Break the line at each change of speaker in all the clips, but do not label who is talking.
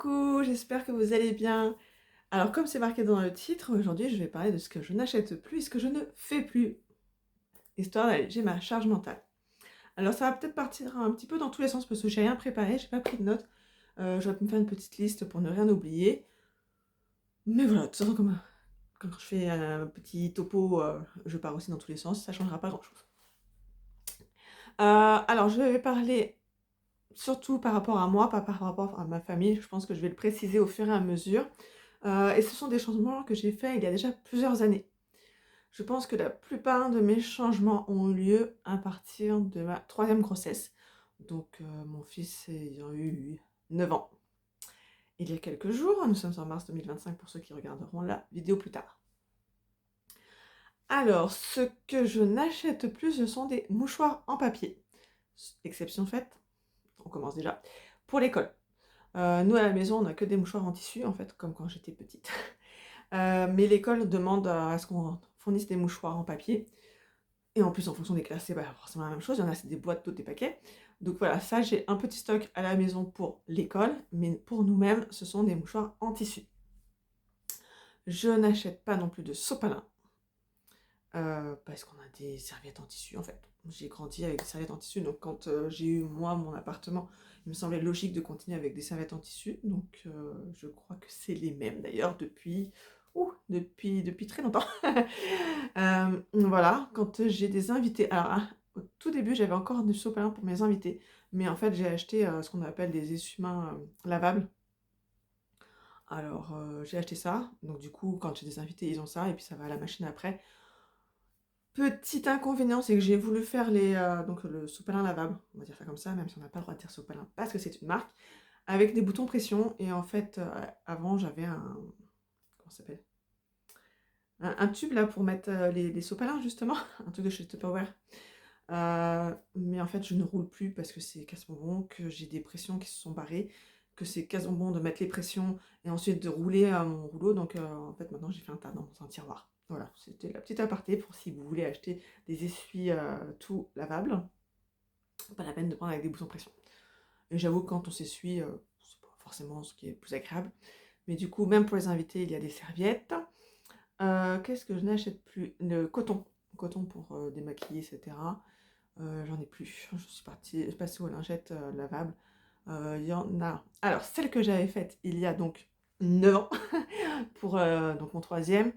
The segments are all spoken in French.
Coucou, j'espère que vous allez bien. Alors comme c'est marqué dans le titre, aujourd'hui je vais parler de ce que je n'achète plus et ce que je ne fais plus, histoire d'alléger ma charge mentale. Alors ça va peut-être partir un petit peu dans tous les sens parce que j'ai rien préparé, j'ai pas pris de notes. J'aurais pu me faire une petite liste pour ne rien oublier. Mais voilà, de toute façon comme quand je fais un petit topo, je pars aussi dans tous les sens, ça changera pas grand-chose. Alors je vais parler surtout par rapport à moi, pas par rapport à ma famille. Je pense que je vais le préciser au fur et à mesure. Et ce sont des changements que j'ai faits il y a déjà plusieurs années. Je pense que la plupart de mes changements ont eu lieu à partir de ma troisième grossesse. Donc mon fils ayant eu 9 ans. Il y a quelques jours, nous sommes en mars 2025 pour ceux qui regarderont la vidéo plus tard. Alors, ce que je n'achète plus, ce sont des mouchoirs en papier. Exception faite, on commence déjà, pour l'école. Nous à la maison, on n'a que des mouchoirs en tissu, en fait, comme quand j'étais petite. Mais l'école demande à ce qu'on fournisse des mouchoirs en papier. Et en plus, en fonction des classes, c'est pas forcément la même chose. Il y en a, c'est des boîtes, d'autres des paquets. Donc voilà, ça, j'ai un petit stock à la maison pour l'école. Mais pour nous-mêmes, ce sont des mouchoirs en tissu. Je n'achète pas non plus de sopalin. Parce qu'on a des serviettes en tissu, en fait. J'ai grandi avec des serviettes en tissu. Donc quand j'ai eu, moi, mon appartement, il me semblait logique de continuer avec des serviettes en tissu. Donc je crois que c'est les mêmes, d'ailleurs, depuis très longtemps. Voilà, quand j'ai des invités. Alors, au tout début, j'avais encore du sopalin pour mes invités, mais en fait, j'ai acheté ce qu'on appelle des essuie-mains lavables. Alors, j'ai acheté ça, donc du coup, quand j'ai des invités, ils ont ça, et puis ça va à la machine après. Petit inconvénient, c'est que j'ai voulu faire donc le sopalin lavable, on va dire ça comme ça, même si on n'a pas le droit de dire sopalin, parce que c'est une marque, avec des boutons pression, et en fait, avant, j'avais comment ça s'appelle? Un tube là pour mettre les sopalins, justement, un truc de chez Tupperware. Mais en fait, je ne roule plus parce que c'est quasiment bon, que j'ai des pressions qui se sont barrées, que c'est quasiment bon de mettre les pressions et ensuite de rouler à mon rouleau. Donc, en fait, maintenant, j'ai fait un tas dans un tiroir. Voilà, c'était la petite aparté pour si vous voulez acheter des essuies tout lavables. Pas la peine de prendre avec des boutons pression. Et j'avoue que quand on s'essuie, c'est pas forcément ce qui est le plus agréable. Mais du coup, même pour les invités, il y a des serviettes. Qu'est-ce que je n'achète plus? Le coton. Coton pour démaquiller, etc. J'en ai plus. Je suis passée aux lingettes lavables. Il y en a. Alors, celle que j'avais faite il y a donc 9 ans, pour donc mon troisième,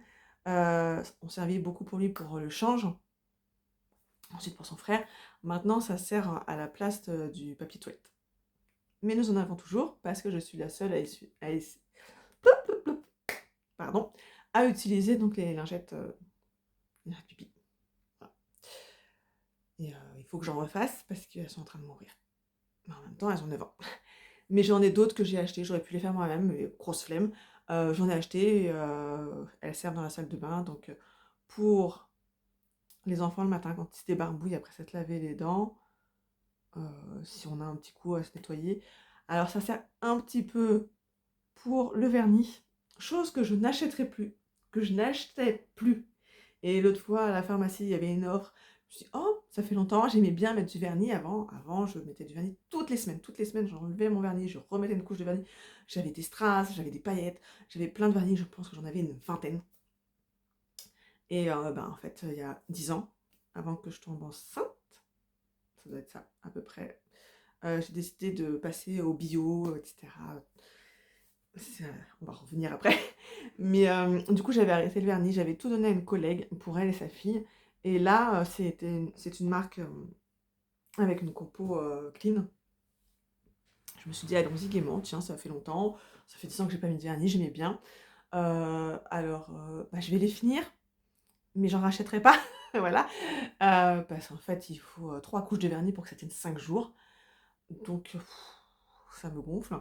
on servait beaucoup pour lui pour le change, ensuite pour son frère. Maintenant, ça sert à la place du papier toilette. Mais nous en avons toujours parce que je suis la seule pardon, à utiliser donc les lingettes pipi. Voilà. Et il faut que j'en refasse parce qu'elles sont en train de mourir. Mais en même temps, elles ont 9 ans. Mais j'en ai d'autres que j'ai achetées, j'aurais pu les faire moi-même, mais grosse flemme. J'en ai acheté, elles servent dans la salle de bain, donc pour les enfants le matin quand ils se débarbouillent après s'être lavé les dents, si on a un petit coup à se nettoyer. Alors ça sert un petit peu pour le vernis, chose que je n'achèterai plus, que je n'achetais plus. Et l'autre fois à la pharmacie, il y avait une offre. Je me suis dit, oh, ça fait longtemps, j'aimais bien mettre du vernis avant. Avant, je mettais du vernis toutes les semaines. Toutes les semaines, j'enlevais mon vernis, je remettais une couche de vernis. J'avais des strass, j'avais des paillettes, j'avais plein de vernis, je pense que j'en avais une vingtaine. Et en fait, il y a 10 ans, avant que je tombe enceinte, ça doit être ça, à peu près, j'ai décidé de passer au bio, etc. On va revenir après. Mais du coup, j'avais arrêté le vernis, j'avais tout donné à une collègue pour elle et sa fille. Et là, c'est une marque avec une compo clean. Je me suis dit, allons-y gaiement, tiens, ça fait longtemps, ça fait 10 ans que j'ai pas mis de vernis, j'aimais bien. Alors, je vais les finir, mais j'en rachèterai pas, voilà. Parce qu'en fait, il faut 3 couches de vernis pour que ça tienne 5 jours. Donc, ça me gonfle.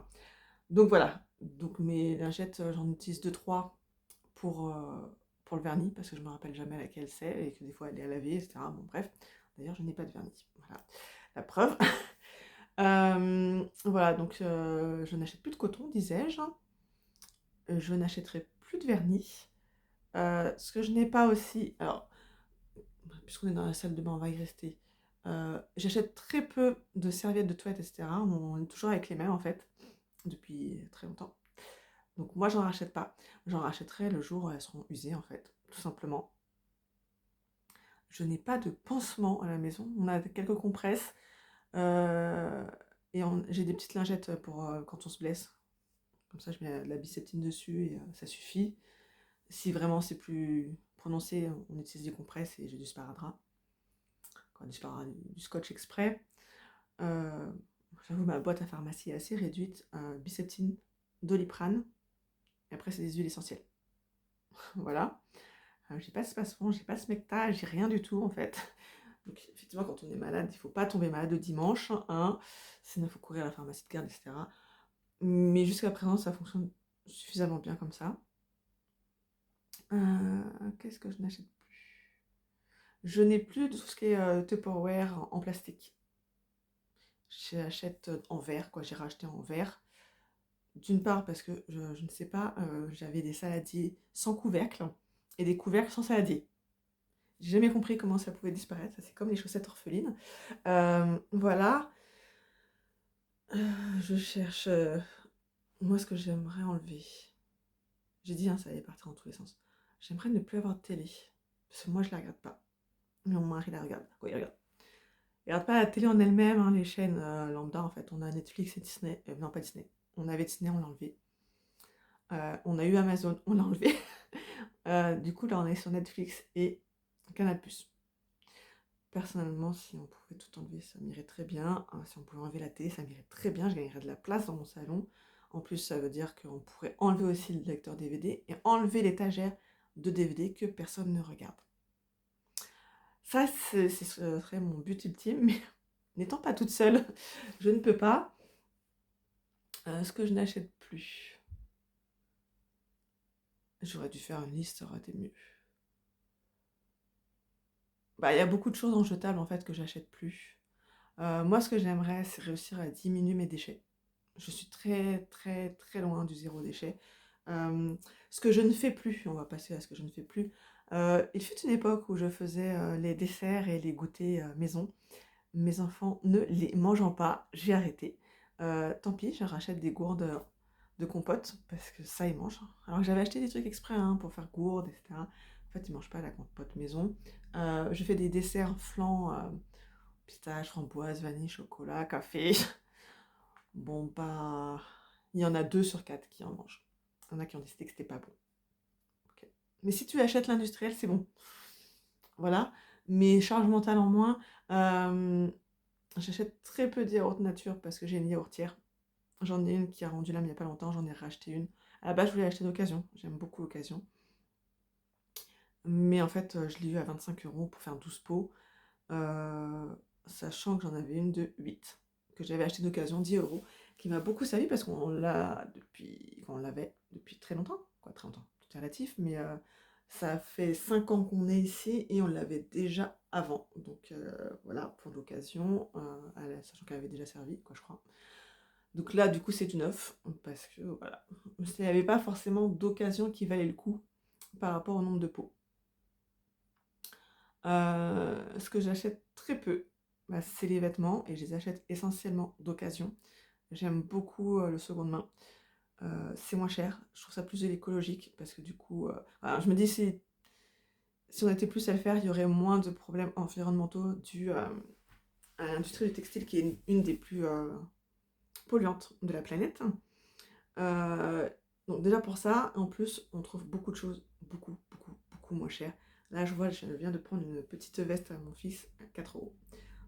Donc voilà, donc mes lingettes, j'en utilise deux trois pour, pour le vernis, parce que je me rappelle jamais laquelle c'est, et que des fois elle est à laver, etc. Bon bref, d'ailleurs je n'ai pas de vernis, voilà, la preuve. Voilà, donc je n'achète plus de coton, disais-je. Je n'achèterai plus de vernis. Ce que je n'ai pas aussi, alors, puisqu'on est dans la salle de bain, on va y rester. J'achète très peu de serviettes de toilette, etc. On est toujours avec les mêmes en fait. depuis très longtemps. Donc moi, j'en rachète pas. J'en rachèterai le jour où elles seront usées, en fait, tout simplement. Je n'ai pas de pansement à la maison. On a quelques compresses. euh, et j'ai des petites lingettes pour quand on se blesse. Comme ça, je mets la biceptine dessus et ça suffit. Si vraiment c'est plus prononcé, on utilise des compresses et j'ai du sparadrap. Quoi, du scotch exprès. Euh, J'avoue, ma boîte à pharmacie est assez réduite. Biceptine, Doliprane. Et après, c'est des huiles essentielles. Voilà. J'ai pas de spasmon, j'ai pas de smecta, j'ai rien du tout en fait. Donc effectivement, quand on est malade, il faut pas tomber malade le dimanche, hein, sinon il faut courir à la pharmacie de garde, etc. Mais jusqu'à présent, ça fonctionne suffisamment bien comme ça. Qu'est-ce que je n'achète plus? Je n'ai plus de tout ce qui est Tupperware en plastique. J'achète en verre, quoi. J'ai racheté en verre. D'une part parce que je ne sais pas, j'avais des saladiers sans couvercle et des couvercles sans saladier. J'ai jamais compris comment ça pouvait disparaître. Ça, c'est comme les chaussettes orphelines. Voilà. Je cherche. Moi, ce que j'aimerais enlever. J'ai dit, hein, ça allait partir dans tous les sens. J'aimerais ne plus avoir de télé. Parce que moi, je la regarde pas. Mais mon mari la regarde. Quoi, il regarde. Il regarde pas la télé en elle-même, hein, les chaînes lambda, en fait. On a Netflix et Disney. Non, pas Disney. On avait Disney, on l'a enlevé. On a eu Amazon, on l'a enlevé. Du coup, là, on est sur Netflix et Canal+. Personnellement, si on pouvait tout enlever, ça m'irait très bien. Si on pouvait enlever la télé, ça m'irait très bien. Je gagnerais de la place dans mon salon. En plus, ça veut dire qu'on pourrait enlever aussi le lecteur DVD et enlever l'étagère de DVD que personne ne regarde. Ça, ce serait mon but ultime, mais n'étant pas toute seule, je ne peux pas. Ce que je n'achète plus. J'aurais dû faire une liste, ça aurait été mieux. Bah, il y a beaucoup de choses en jetable en fait que j'achète plus. Moi, ce que j'aimerais, c'est réussir à diminuer mes déchets. Je suis très, très, très loin du zéro déchet. Ce que je ne fais plus, on va passer à ce que je ne fais plus. Il fut une époque où je faisais les desserts et les goûters maison. Mes enfants ne les mangeant pas, j'ai arrêté. Tant pis, je rachète des gourdes de compote parce que ça, ils mangent. Alors que j'avais acheté des trucs exprès pour faire gourdes, etc. En fait, ils mangent pas la compote maison. Je fais des desserts flan, pistache, framboise, vanille, chocolat, café. Bon, bah, il y en a 2 sur 4 qui en mangent. Il y en a qui ont décidé que c'était pas bon. Ok. Mais si tu achètes l'industriel, c'est bon. Voilà. Mais charge mentale en moins. J'achète très peu de yaourt nature parce que j'ai une yaourtière. J'en ai une qui a rendu l'âme il n'y a pas longtemps, j'en ai racheté une. À la base, je voulais acheter d'occasion. J'aime beaucoup l'occasion. Mais en fait, je l'ai eu à 25 € pour faire 12 pots. Sachant que j'en avais une de 8 que j'avais acheté d'occasion, 10 €, qui m'a beaucoup servi parce qu'on l'avait depuis très longtemps, quoi, très longtemps, tout est relatif, mais ça fait 5 ans qu'on est ici et on l'avait déjà avant. Donc voilà, pour l'occasion, sachant qu'elle avait déjà servi, quoi, je crois. Donc là, du coup, c'est du neuf, parce que voilà, il n'y avait pas forcément d'occasion qui valait le coup par rapport au nombre de pots. Ce que j'achète très peu, bah, c'est les vêtements et je les achète essentiellement d'occasion. J'aime beaucoup le seconde main. C'est moins cher, je trouve ça plus écologique parce que du coup, voilà, je me dis si on était plus à le faire, il y aurait moins de problèmes environnementaux dus à l'industrie du textile qui est une des plus polluantes de la planète. Donc déjà pour ça, en plus, on trouve beaucoup de choses beaucoup, beaucoup, beaucoup moins chères. Là, je vois, je viens de prendre une petite veste à mon fils à 4 €.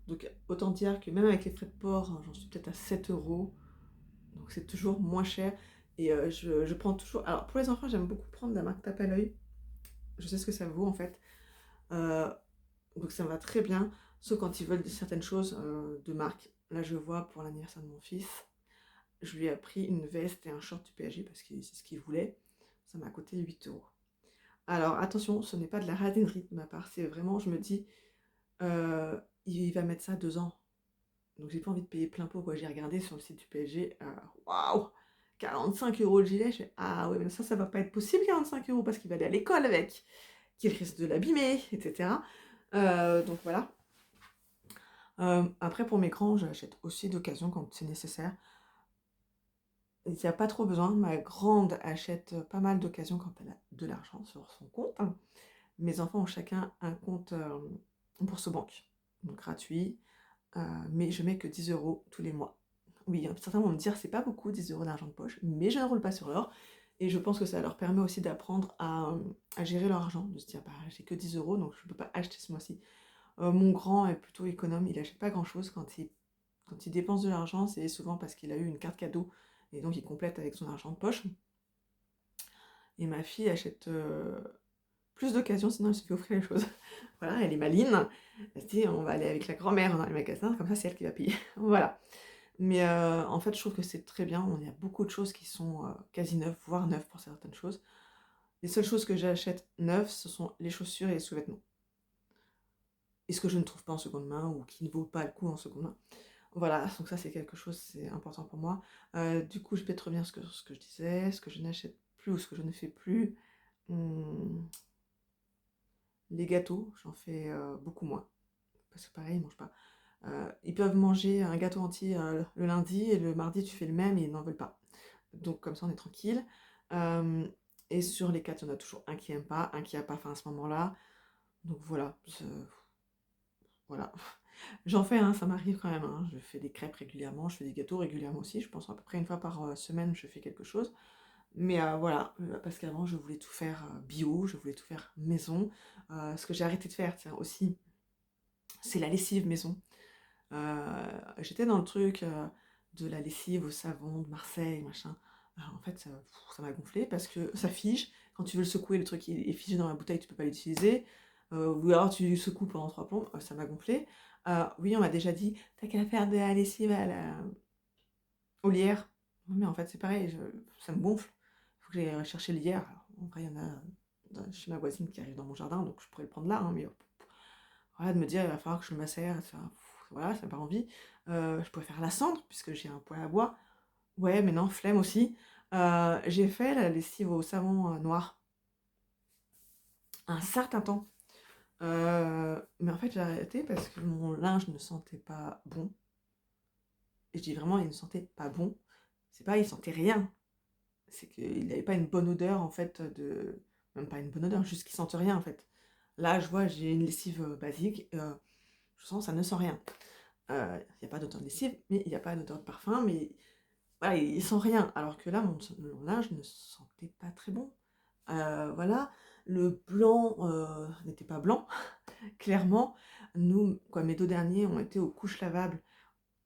Donc autant dire que même avec les frais de port, hein, j'en suis peut-être à 7 €. Donc c'est toujours moins cher. Et je prends toujours... Alors pour les enfants, j'aime beaucoup prendre la marque Tape à l'œil. Je sais ce que ça vaut en fait. Euh, donc ça me va très bien. Sauf quand ils veulent certaines choses de marque. Là, je vois pour l'anniversaire de mon fils, je lui ai pris une veste et un short du PSG parce que c'est ce qu'il voulait. Ça m'a coûté 8 €. Alors attention, ce n'est pas de la radinerie de ma part, c'est vraiment, je me dis, il va mettre ça 2 ans. Donc j'ai pas envie de payer plein pot, quoi. J'ai regardé sur le site du PSG, waouh, 45 € le gilet. Je fais, ah ouais, mais ça va pas être possible, 45 € parce qu'il va aller à l'école avec, qu'il risque de l'abîmer, etc. Donc voilà. Après, pour mes grands, j'achète aussi d'occasion quand c'est nécessaire. il y a pas trop besoin. Ma grande achète, pas mal d'occasions quand elle a de l'argent sur son compte. Mes enfants ont chacun un compte, bourse banque, donc gratuit, mais je mets que 10 € tous les mois. Oui, certains vont me dire: «C'est pas beaucoup 10 € d'argent de poche», mais je ne roule pas sur l'or et je pense que ça leur permet aussi d'apprendre à gérer leur argent, de se dire: «Bah, j'ai que 10 € donc je peux pas acheter ce mois-ci». Mon grand est plutôt économe, il achète pas grand-chose quand il dépense de l'argent, c'est souvent parce qu'il a eu une carte cadeau et donc il complète avec son argent de poche. Et ma fille achète, plus d'occasions, sinon elle se fait offrir les choses. Voilà, elle est maline. Elle se dit: «On va aller avec la grand-mère dans les magasins, comme ça c'est elle qui va payer». Voilà. Mais en fait, je trouve que c'est très bien. On y a beaucoup de choses qui sont, quasi neuves, voire neuves pour certaines choses. Les seules choses que j'achète neuves, ce sont les chaussures et les sous-vêtements. Et ce que je ne trouve pas en seconde main ou qui ne vaut pas le coup en seconde main. Voilà, donc ça c'est quelque chose, c'est important pour moi. Du coup, je vais te revenir sur ce que je disais, ce que je n'achète plus ou ce que je ne fais plus. Mmh, les gâteaux, j'en fais, beaucoup moins. Parce que pareil, ils mangent pas. Ils peuvent manger un gâteau entier, le lundi et le mardi tu fais le même et ils n'en veulent pas. Donc comme ça on est tranquille. Hem et sur les 4, il y en a toujours un qui aime pas, un qui a pas faim à ce moment-là. Donc voilà. J'en fais, hein, ça m'arrive quand même, hein. Je fais des crêpes régulièrement, je fais des gâteaux régulièrement aussi. Je pense à peu près une fois par, semaine, je fais quelque chose. Mais voilà, parce qu'avant je voulais tout faire, bio, je voulais tout faire maison. Ce que j'ai arrêté de faire, tiens aussi, c'est la lessive maison. J'étais dans le truc, de la lessive au savon de Marseille, machin. En fait, ça m'a gonflé parce que ça fige. Quand tu veux le secouer, le truc il est figé dans la bouteille, tu peux pas l'utiliser. Ou alors tu secoues pendant 3 plombs, ça m'a gonflé. Oui, on m'a déjà dit: «Tu as qu'à faire de la lessive à la au lierre». Oui, mais en fait, c'est pareil, ça me gonfle. Il faut que j'aille chercher le lierre. Alors, en vrai, il y en a, chez ma voisine qui arrive dans mon jardin, donc je pourrais le prendre là, hein, mais voilà, de me dire: «Il va falloir que je le macère», ça voilà, ça n'a pas envie. Je pourrais faire la cendre puisque j'ai un poêle à bois. Ouais, mais non, flemme aussi. J'ai fait la lessive au savon, noir un certain temps, mais en fait, j'ai arrêté parce que mon linge ne sentait pas bon et je dis vraiment, il ne sentait pas bon. C'est pas il sentait rien, c'est qu'il n'avait pas une bonne odeur en fait, même pas une bonne odeur, juste qu'il sente rien en fait. Là, je vois, j'ai une lessive, basique, je sens ça ne sent rien. Il y a pas d'odeur de lessive, mais il y a pas d'odeur de parfum, mais voilà, il sent rien. Alors que là, mon linge ne sentait pas très bon. Voilà, le blanc, n'était pas blanc, clairement. Nous, quoi, mes 2 derniers ont été aux couches lavables.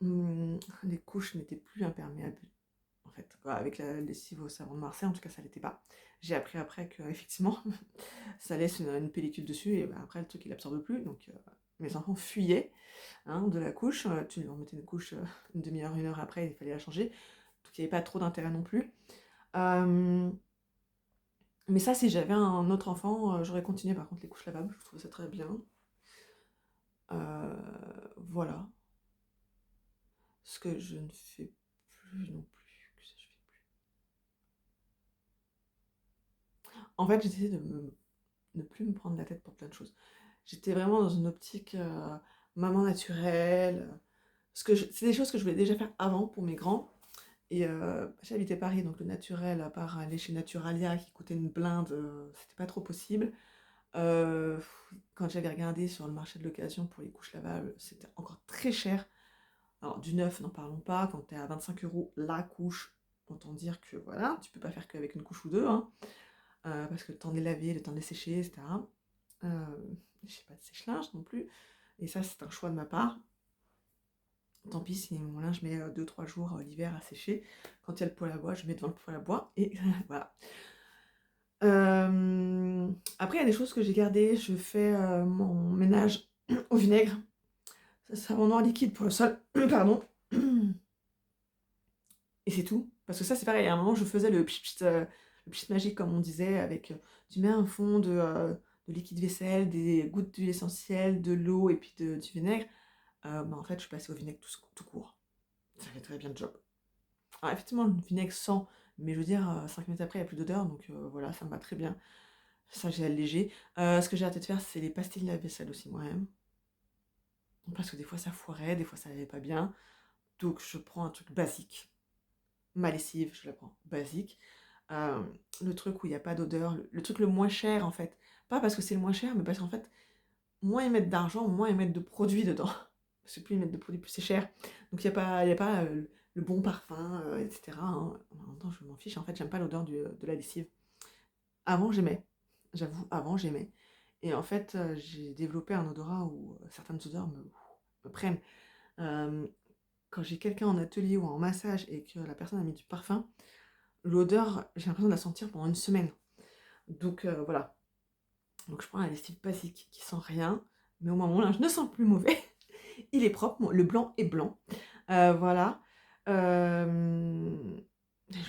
Les couches n'étaient plus imperméables, en fait, quoi, avec la lessive au savon de Marseille, en tout cas, ça l'était pas. J'ai appris après qu'effectivement, ça laisse une pellicule dessus et bah, après le truc il absorbe plus, donc mes enfants fuyaient, hein, de la couche. Tu leur mettais une couche, une demi-heure, 1 heure après, il fallait la changer. Donc il y avait pas trop d'intérêt non plus. Hem, mais ça, si j'avais un autre enfant, j'aurais continué par contre les couches lavables, je trouve ça très bien. Voilà. Ce que je ne fais plus non plus, qu'est-ce que je fais plus? En fait, j'essaie de ne plus me prendre la tête pour plein de choses. J'étais vraiment dans une optique, maman naturelle, parce que c'est des choses que je voulais déjà faire avant pour mes grands. Et j'habitais Paris, donc le naturel, à part aller chez Naturalia qui coûtait une blinde, c'était pas trop possible. Heu, quand j'avais regardé sur le marché de l'occasion pour les couches lavables, c'était encore très cher. Alors du neuf, n'en parlons pas, quand tu es à 25 € la couche, autant dire que voilà, tu peux pas faire qu'avec une couche ou 2, hein, parce que le temps de les laver, le temps de les sécher et cetera. J'ai pas de sèche-linge non plus et ça, c'est un choix de ma part. Tant pis si mon linge met, 2-3 jours, l'hiver à sécher. Quand il y a le poêle à bois, je mets devant le poêle à bois et voilà. Après il y a des choses que j'ai gardées. Je fais, mon ménage au vinaigre. Ça savon noir liquide pour le sol, pardon et c'est tout. Parce que ça, c'est pareil, à un moment, je faisais le pchit pchit, le pchit magique comme on disait avec, tu mets un fond de liquide vaisselle, des gouttes d'huile essentielle, de l'eau et puis du vinaigre. Bah, en fait, je suis passée au vinaigre tout court. Ça fait très bien le job. Alors effectivement, le vinaigre sent, mais je veux dire, 5 minutes après, il y a plus d'odeur, donc voilà, ça me va très bien. Ça, j'ai allégé. Ce que j'ai arrêté de faire, c'est les pastilles lave-vaisselle aussi moi-même. Parce que des fois ça foirait, des fois ça allait pas bien. Donc je prends un truc basique. ma lessive, je la prends basique. Le truc où il y a pas d'odeur, le truc le moins cher, en fait. Pas parce que c'est le moins cher, mais parce qu'en fait, moins ils mettent d'argent, moins ils mettent de produits dedans. Parce que plus ils mettent de produits, plus c'est cher. Donc il y a pas, le bon parfum, et cetera, hein. En même temps, je m'en fiche, en fait, j'aime pas l'odeur de la lessive. Avant, j'aimais. J'avoue, avant, j'aimais. Et en fait, j'ai développé un odorat où, certaines odeurs me prennent. Hem, Quand j'ai quelqu'un en atelier ou en massage et que la personne a mis du parfum, l'odeur, j'ai l'impression de la sentir pendant une semaine. Donc voilà. Donc je prends la lessive basique qui sent rien, mais au moins mon linge ne sent plus mauvais. Il est propre, le blanc est blanc. Voilà. Je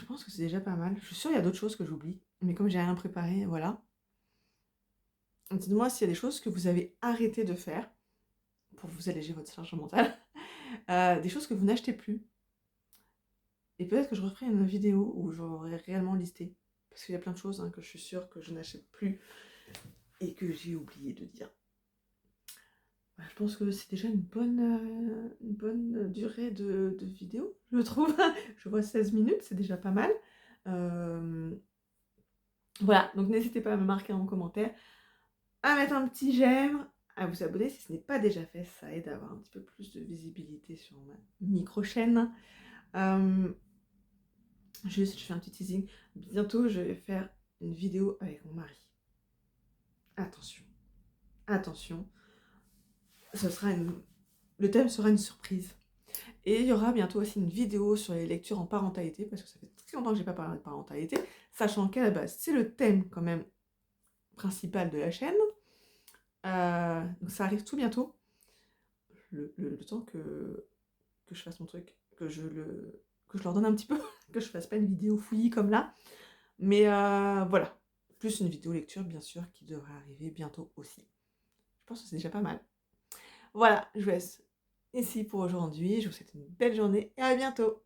pense que c'est déjà pas mal. Je suis sûre il y a d'autres choses que j'oublie, mais comme j'ai rien préparé, voilà. Dites-moi s'il y a des choses que vous avez arrêté de faire pour vous alléger votre charge mentale, des choses que vous n'achetez plus. Et peut-être que je referai une vidéo où j'aurai réellement listé. Parce qu'il y a plein de choses, hein, que je suis sûre que je n'achète plus et que j'ai oublié de dire. Bah, je pense que c'est déjà une bonne durée de vidéo, je trouve. Je vois 16 minutes, c'est déjà pas mal. Euh, voilà, donc n'hésitez pas à me marquer en commentaire, à mettre un petit j'aime, à vous abonner si ce n'est pas déjà fait, ça aide à avoir un petit peu plus de visibilité sur ma micro-chaîne. Juste, je fais un petit teasing. Bientôt, je vais faire une vidéo avec mon mari. Attention, attention. Ce sera le thème sera une surprise. Et il y aura bientôt aussi une vidéo sur les lectures en parentalité, parce que ça fait très longtemps que j'ai pas parlé de parentalité, sachant qu'à la base, c'est le thème quand même principal de la chaîne. Donc ça arrive tout bientôt. Le temps que je fasse mon truc, que je leur donne un petit peu, que je fasse pas une vidéo fouillis comme là. Mais voilà. Plus une vidéo lecture, bien sûr, qui devrait arriver bientôt aussi. Je pense que c'est déjà pas mal. Voilà, je vous laisse ici pour aujourd'hui. Je vous souhaite une belle journée et à bientôt.